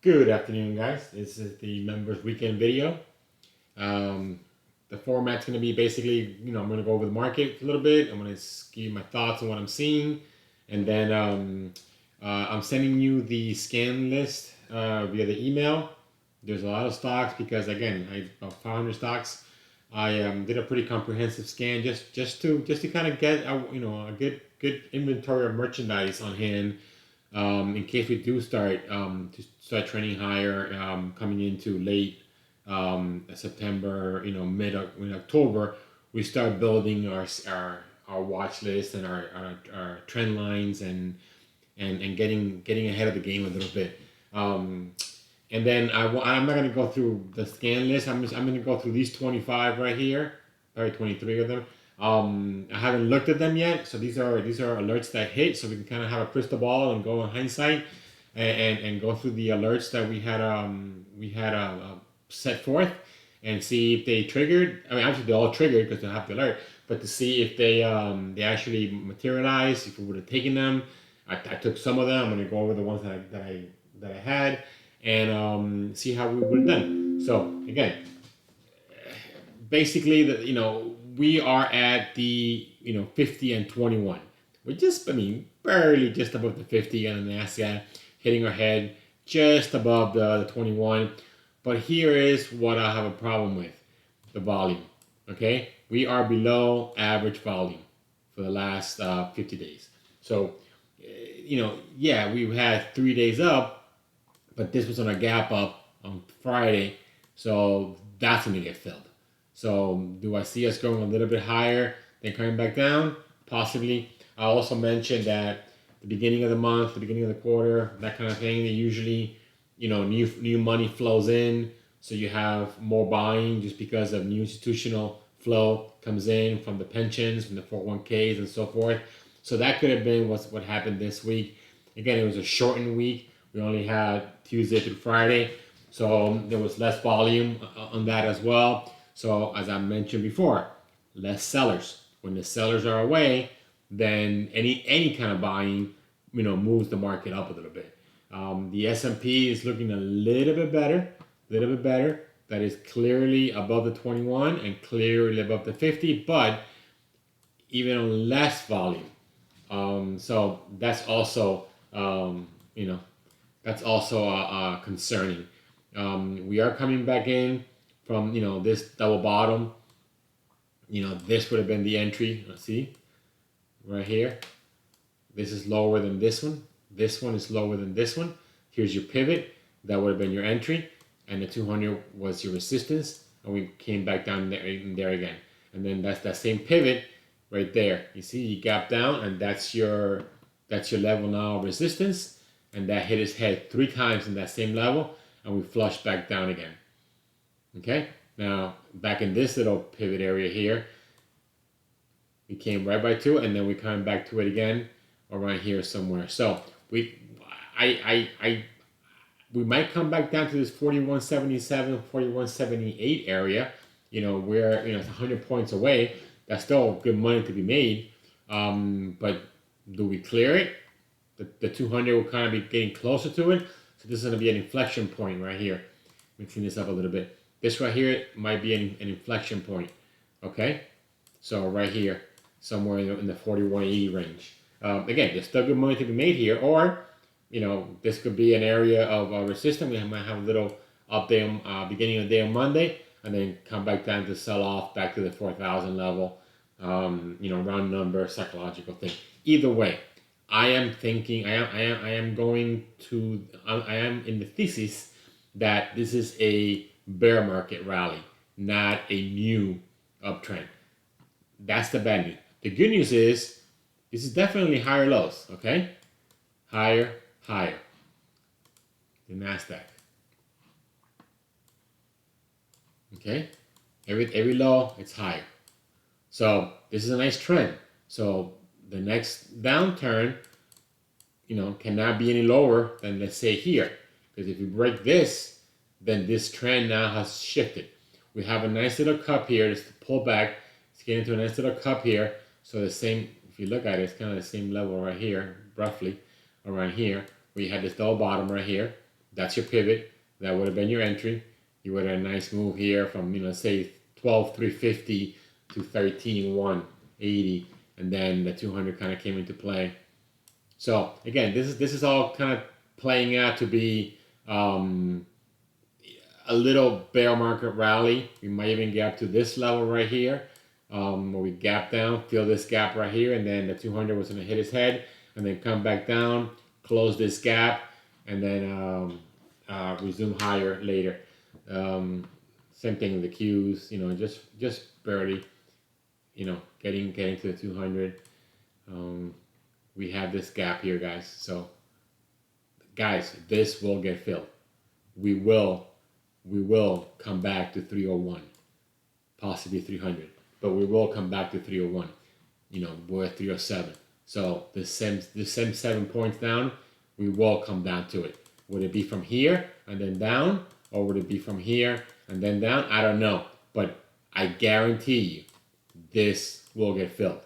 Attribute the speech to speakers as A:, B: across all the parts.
A: Good afternoon, guys. This is the members weekend video. Um, the format's going to be basically, I'm going to go over the market a little bit. I'm going to give you my thoughts on what I'm seeing, and then I'm sending you the scan list via the email. There's a lot of stocks because again, I about 500 stocks. I did a pretty comprehensive scan just to kind of get a good inventory of merchandise on hand in case we do start trending higher coming into late September, mid October, we start building our watch list and our trend lines and getting ahead of the game a little bit. And then I'm not going to go through the scan list. I'm going to go through these 25 right here, probably 23 of them. I haven't looked at them yet, so these are alerts that hit, so we can kind of have a crystal ball and go in hindsight and go through the alerts that we had set forth and see if they triggered. I mean, actually they all triggered because they have the alert, but to see if they actually materialized, if we would have taken them. I took some of them. I'm going to go over the ones that I had and see how we would have done. So again, basically, we are at the 50 and 21. We're just, barely just above the 50 on the NASDAQ, hitting our head just above the 21. But here is what I have a problem with: the volume. Okay, we are below average volume for the last 50 days. So, yeah, we've had 3 days up, but this was on a gap up on Friday, so that's going to get filled. So do I see us going a little bit higher, then coming back down? Possibly. I also mentioned that the beginning of the month, the beginning of the quarter, that kind of thing, they usually, new money flows in, so you have more buying just because of new institutional flow comes in from the pensions, from the 401ks and so forth. So that could have been what happened this week. Again, it was a shortened week. We only had Tuesday through Friday, so there was less volume on that as well. So as I mentioned before, less sellers. When the sellers are away, then any kind of buying, moves the market up a little bit. The S&P is looking a little bit better. That is clearly above the 21 and clearly above the 50, but even on less volume. So that's also, concerning. We are coming back in from this double bottom. This would have been the entry. Let's see, right here. This is lower than this one. This one is lower than this one. Here's your pivot. That would have been your entry, and the 200 was your resistance, and we came back down there again. And then that's that same pivot right there. You see, you gap down, and that's your level now of resistance, and that hit his head 3 times in that same level, and we flushed back down again. Okay, now back in this little pivot area here, we came right back to it, and then we come back to it again around here somewhere. So we might come back down to this 4177, 4178 area. Where it's 100 points away. That's still good money to be made. But do we clear it? The 200 will kind of be getting closer to it. So this is going to be an inflection point right here. Let me clean this up a little bit. This right here might be an inflection point. Okay? So right here, somewhere in the 4180 range. Again, there's still good money to be made here. Or, this could be an area of resistance. We might have a little up there beginning of the day on Monday, and then come back down to sell off back to the 4,000 level. Round number, psychological thing. Either way, I am thinking, I am in the thesis that this is a bear market rally, not a new uptrend. That's the bad news. The good news is this is definitely higher lows, okay? Higher. The NASDAQ. Okay? Every low, it's higher. So this is a nice trend. So the next downturn, cannot be any lower than, let's say, here. Because if you break this, then this trend now has shifted. We have a nice little cup here. Just to pull back. It's getting to a nice little cup here. So the same, if you look at it, it's kind of the same level right here, roughly around here, where you had this double bottom right here. That's your pivot. That would have been your entry. You would have a nice move here from, let's say 12,350 to 13,180, and then the 200 kind of came into play. So again, this is all kind of playing out to be a little bear market rally. We might even get up to this level right here, where we gap down, feel this gap right here, and then the 200 was going to hit his head, and then come back down, close this gap, and then resume higher later. Same thing with the Qs, just barely, getting to the 200. We have this gap here, guys. So, guys, this will get filled. We will come back to 301, possibly 300, but we will come back to 301. We're at 307. So the same 7 points down, we will come down to it. Would it be from here and then down, or would it be from here and then down? I don't know, but I guarantee you this will get filled.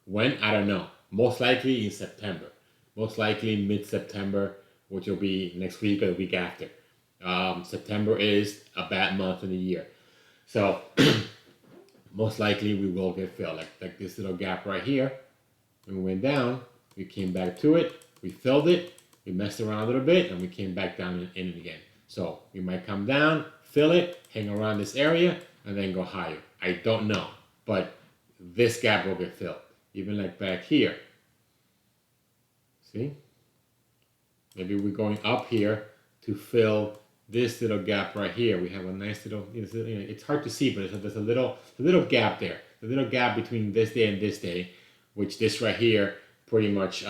A: When? I don't know. Most likely in September. Most likely mid-September, which will be next week or the week after. September is a bad month in the year. So most likely we will get filled. Like this little gap right here. When we went down, we came back to it, we filled it, we messed around a little bit, and we came back down in it again. So we might come down, fill it, hang around this area, and then go higher. I don't know, but this gap will get filled. Even like back here. See? Maybe we're going up here to fill this little gap right here. We have a nice little, it's hard to see, but there's a little gap there. The little gap between this day and this day, which this right here pretty much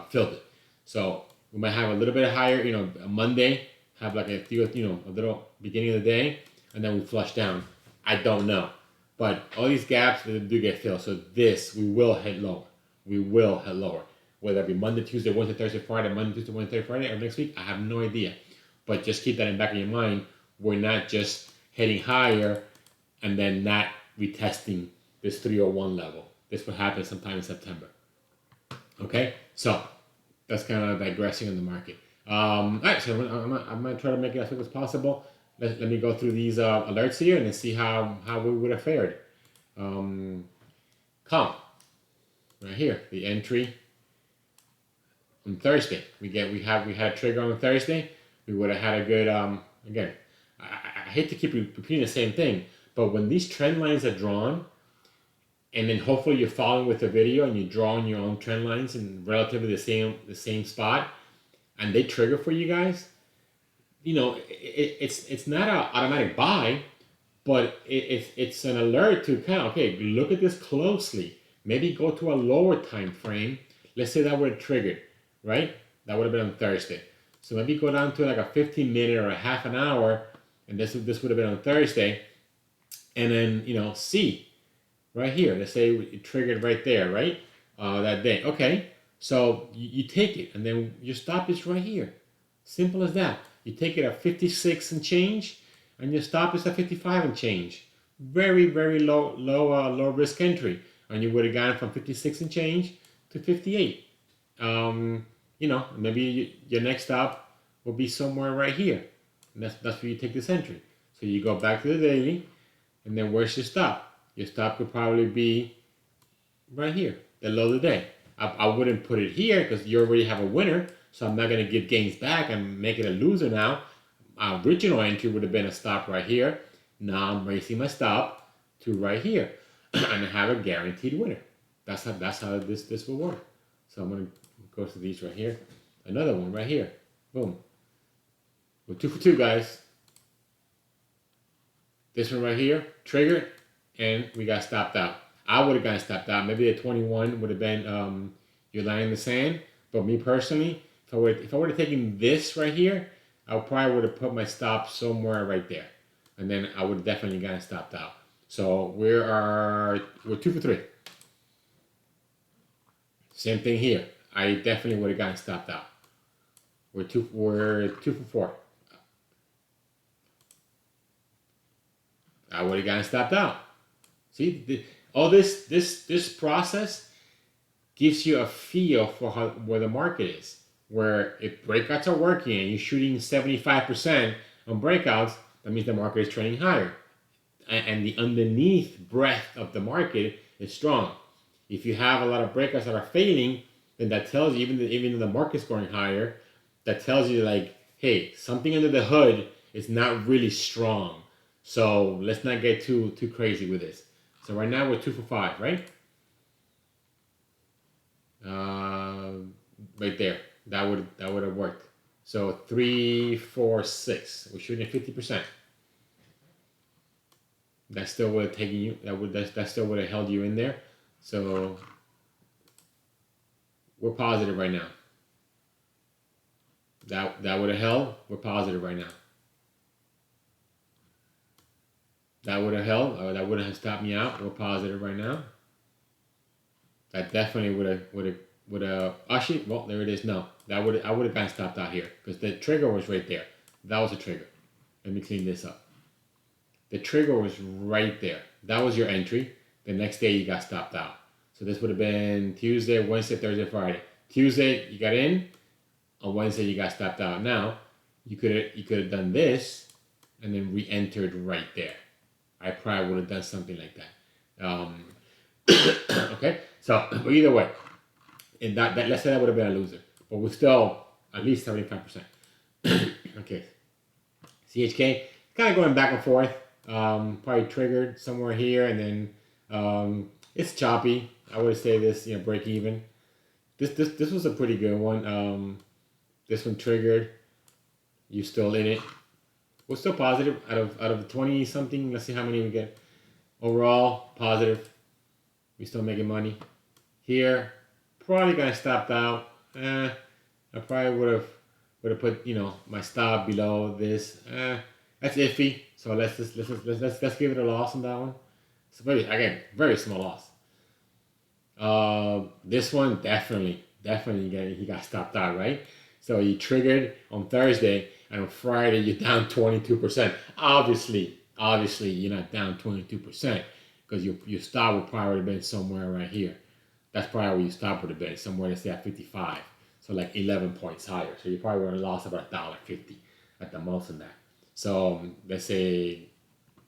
A: filled it. So we might have a little bit higher, a Monday, have like a little beginning of the day, and then we flush down. I don't know. But all these gaps do get filled. So this, we will head lower. We will head lower. Whether it be Monday, Tuesday, Wednesday, Thursday, Friday, Monday, Tuesday, Wednesday, Thursday, Friday, or next week, I have no idea. But just keep that in the back of your mind. We're not just heading higher and then not retesting this 301 level. This will happen sometime in September. Okay? So that's kind of digressing on the market. All right, so I'm going to try to make it as quick as possible. Let me go through these alerts here and then see how we would have fared. Come right here, the entry on Thursday. We had a trigger on Thursday. We would have had a good again. I hate to keep repeating the same thing, but when these trend lines are drawn, and then hopefully you're following with the video and you're drawing your own trend lines in relatively the same spot, and they trigger for you guys. It's not an automatic buy, but it's an alert to kind of, okay, look at this closely. Maybe go to a lower time frame. Let's say that would have triggered, right? That would have been on Thursday. So maybe go down to like a 15-minute or a half an hour, and this would have been on Thursday, and then see right here. Let's say it triggered right there, right? That day. Okay, so you take it, and then your stop is right here. Simple as that. You take it at 56 and change, and your stop is at 55 and change. Very, very low risk entry, and you would have gone from 56 and change to 58. Maybe your next stop will be somewhere right here, and that's where you take this entry. So you go back to the daily, and then where's your stop? Your stop could probably be right here, the low of the day. I wouldn't put it here because you already have a winner. So I'm not going to give gains back and make it a loser now. Our original entry would have been a stop right here. Now I'm raising my stop to right here. And I have a guaranteed winner. That's how this will work. So I'm going to go to these right here. Another one right here. Boom. We're 2 for 2, guys. This one right here, triggered, and we got stopped out. I would have gotten stopped out. Maybe the 21 would have been your line in the sand. But me personally, if I would have taken this right here, I probably would have put my stop somewhere right there. And then I would have definitely gotten stopped out. So we're 2 for 3. Same thing here. I definitely would have gotten stopped out. We're 2 for 4. I would have gotten stopped out. See, all this process gives you a feel for where the market is. where if breakouts are working and you're shooting 75% on breakouts, that means the market is trending higher. And the underneath breadth of the market is strong. If you have a lot of breakouts that are failing, then that tells you, even though the market's going higher, that tells you like, hey, something under the hood is not really strong. So let's not get too crazy with this. So right now we're 2 for 5, right? Right there. That would have worked. So 3, 4, 6. We're shooting at 50%. That still would have taken you. That still would have held you in there. So we're positive right now. That would have held. We're positive right now. That would have held. That wouldn't have stopped me out. We're positive right now. That definitely would have actually. Well, there it is. No, I would have gotten stopped out here because the trigger was right there. That was a trigger. Let me clean this up. The trigger was right there. That was your entry. The next day you got stopped out. So this would have been Tuesday, Wednesday, Thursday, Friday. Tuesday you got in. On Wednesday you got stopped out. Now you could have done this and then re-entered right there. I probably would have done something like that. Okay, so but either way, and that let's say that would have been a loser, but we're still at least 75%. Okay, CHK kind of going back and forth. Probably triggered somewhere here, and then it's choppy. I would say this, break even. This was a pretty good one. This one triggered. You still in it? We're still positive out of 20 something. Let's see how many we get. Overall, positive. We still making money. Here, probably got stopped out. I probably would have put my stop below this. That's iffy. So let's give it a loss on that one. So very small loss. This one definitely he got stopped out, right? So he triggered on Thursday, and on Friday you're down 22%. Obviously you're not down 22% because your stop would probably have been somewhere right here. That's probably where your stop would have been, somewhere let's say at 55. So like 11 points higher. So you probably would have lost about $1.50 at the most in that. So let's say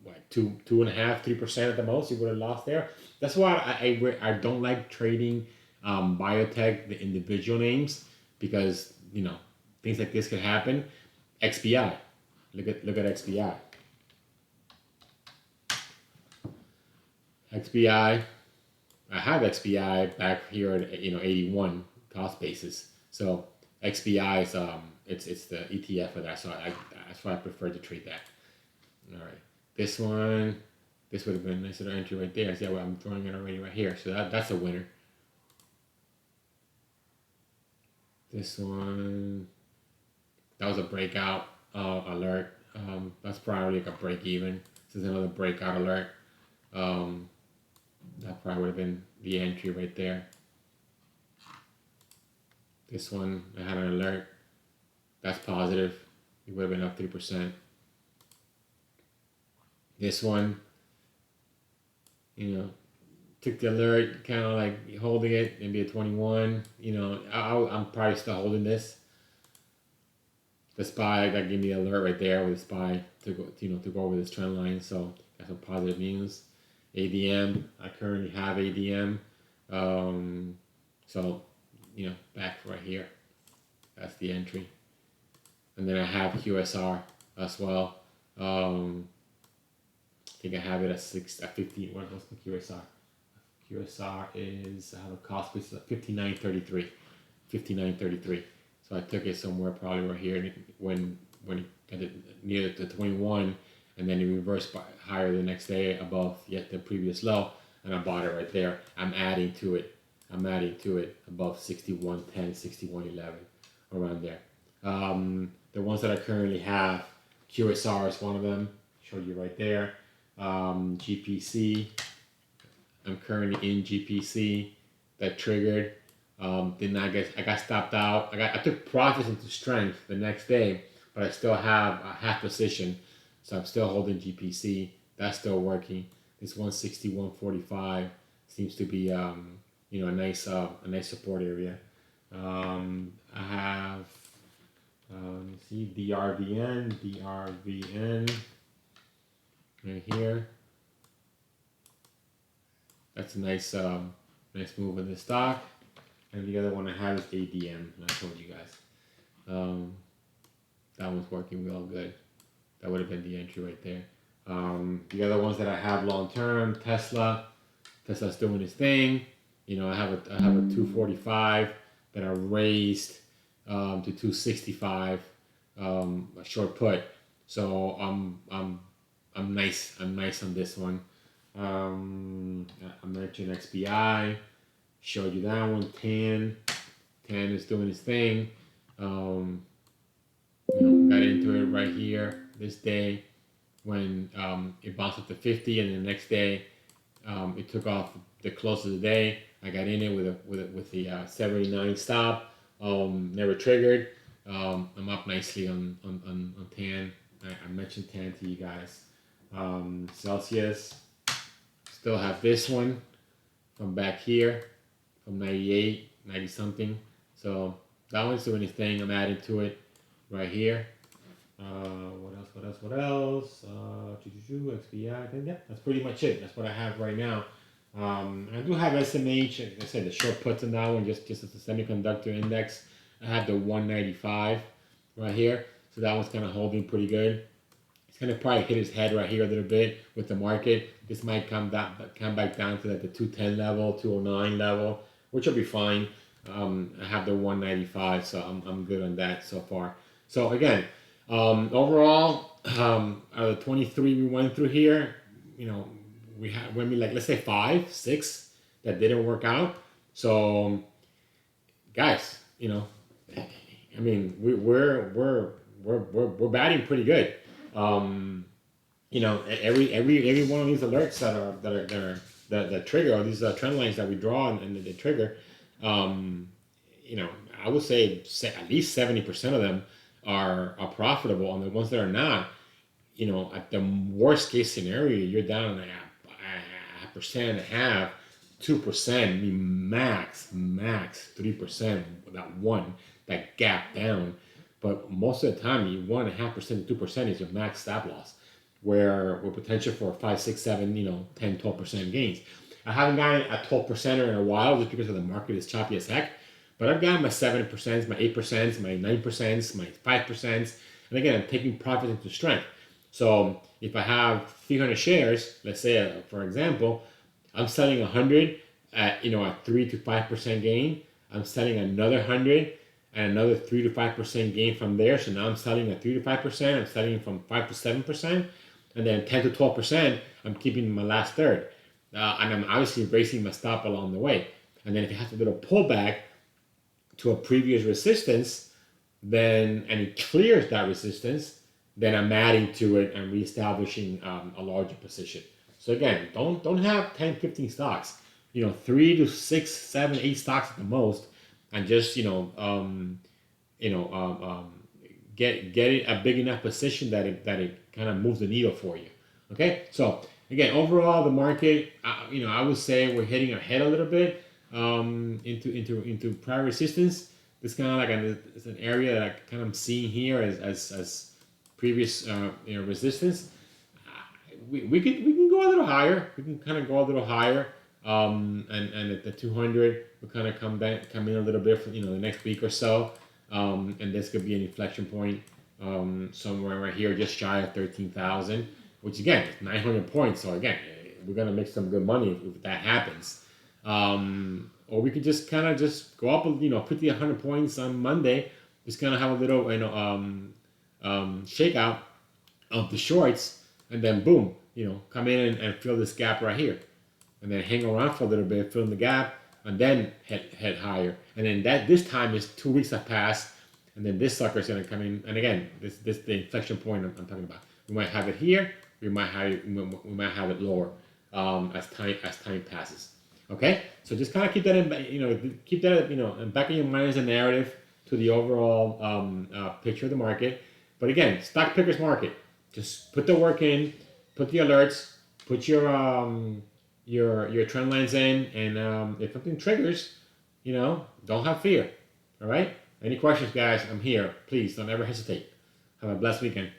A: what 2.5, 3% at the most you would have lost there. That's why I don't like trading biotech, the individual names, because things like this could happen. XBI, look at XBI. XBI, I have XBI back here at 81 cost basis. So XBI is it's the ETF for that. So that's why I prefer to trade that. All right, this one, this would have been a nice little entry right there. See how I'm throwing it already right here. So that's a winner. This one, that was a breakout alert. That's probably like a break even. This is another breakout alert. That probably would have been the entry right there. This one, I had an alert. That's positive. It would have been up 3%. This one, took the alert, kind of like holding it, maybe a 21. I'm probably still holding this. The SPY that gave me the alert right there with the SPY to go over this trend line. So that's some positive news. ADM, I currently have ADM. So back right here. That's the entry. And then I have QSR as well. I think I have it at 15. What's the QSR? QSR is, I have a cost basis of 59.33. 59.33. So I took it somewhere probably right here when it got near the 21, and then it reversed higher the next day above yet the previous low, and I bought it right there. I'm adding to it above 61.10, 61.11, around there. The ones that I currently have, QSR is one of them. Showed you right there. GPC. I'm currently in GPC. That triggered. I got stopped out. I took profits into strength the next day, but I still have a half position, so I'm still holding GPC. That's still working. This 161.45 seems to be a nice support area. I have, let me see, DRVN right here. That's a nice, nice move in the stock. And the other one I have is ADM, and I told you guys. Um, that one's working real good. That would have been the entry right there. The other ones that I have long term, Tesla. Tesla's doing its thing. You know, I have a 245 that I raised to 265, a short put. So I'm nice. I'm nice on this one. I mentioned XBI. Showed you that one. Tan is doing its thing. Um, got into it right here this day when it bounced up to 50, and the next day it took off the close of the day. I got in it with the 79 stop. Never triggered. I'm up nicely on Tan. I mentioned Tan to you guys. Celsius. Still have this one from back here from 98, 90 something. So that one's doing its thing. I'm adding to it right here. What else? XBI. I think, yeah, that's pretty much it. That's what I have right now. I do have SMH. Like I said, the short puts in that one, just as a semiconductor index. I have the 195 right here. So that one's kind of holding pretty good. It's going to probably hit his head right here a little bit with the market. This might come back down to like the 210 level, 209 level, which will be fine. I have the 195, so I'm good on that so far. So again, overall, out of the 23 we went through here, you know, we had maybe like, let's say 5, 6 that didn't work out. So guys, you know, I mean, we're batting pretty good. You know, every one of these alerts that trigger, or these trend lines that we draw and they trigger, you know, I would say at least 70% of them are profitable, and the ones that are not, you know, at the worst case scenario, you're down a percent and a half, 2%, I mean max 3%. That gap down, but most of the time, 1.5% to 2% is your max stop loss, where with potential for 5, 6, 7, 10, 12% gains. I haven't gotten a 12%er in a while just because of the market is choppy as heck. But I've gotten my 7%, my 8%, my 9%, my 5%. And again, I'm taking profit into strength. So if I have 300 shares, let's say, for example, I'm selling 100 at, a 3 to 5% gain. I'm selling another 100 and another 3 to 5% gain from there. So now I'm selling at 3 to 5%. I'm selling from 5 to 7%. And then 10 to 12%, I'm keeping my last third. And I'm obviously raising my stop along the way. And then if it has a little pullback to a previous resistance, and it clears that resistance, then I'm adding to it and reestablishing a larger position. So again, don't have 10, 15 stocks. 3 to 6, 7, 8 stocks at the most, and just get it a big enough position that it kind of moves the needle for you. Okay, so again, overall the market, I would say we're hitting our head a little bit into prior resistance. This kind of like it's an area that I kind of seeing here as previous resistance. We can go a little higher. We can kind of go a little higher. And at the 200, we'll kind of come in a little bit for the next week or so. And this could be an inflection point somewhere right here, just shy of 13,000, which again is 900 points. So again, we're gonna make some good money if that happens. Or we could just kind of just go up, 50, 100 points on Monday. Just kind of have a little, shakeout of the shorts, and then boom, come in and fill this gap right here, and then hang around for a little bit, fill in the gap, and then head higher. And then this time is 2 weeks have passed, and then this sucker is gonna come in. And again, this the inflection point I'm talking about. We might have it here. We might have it lower as time passes. Okay, so just kind of keep that in, keep that in back of your mind as a narrative to the overall picture of the market. But again, stock pickers market. Just put the work in, put the alerts, put your trend lines in, and if something triggers, don't have fear. All right. Any questions, guys? I'm here. Please don't ever hesitate. Have a blessed weekend.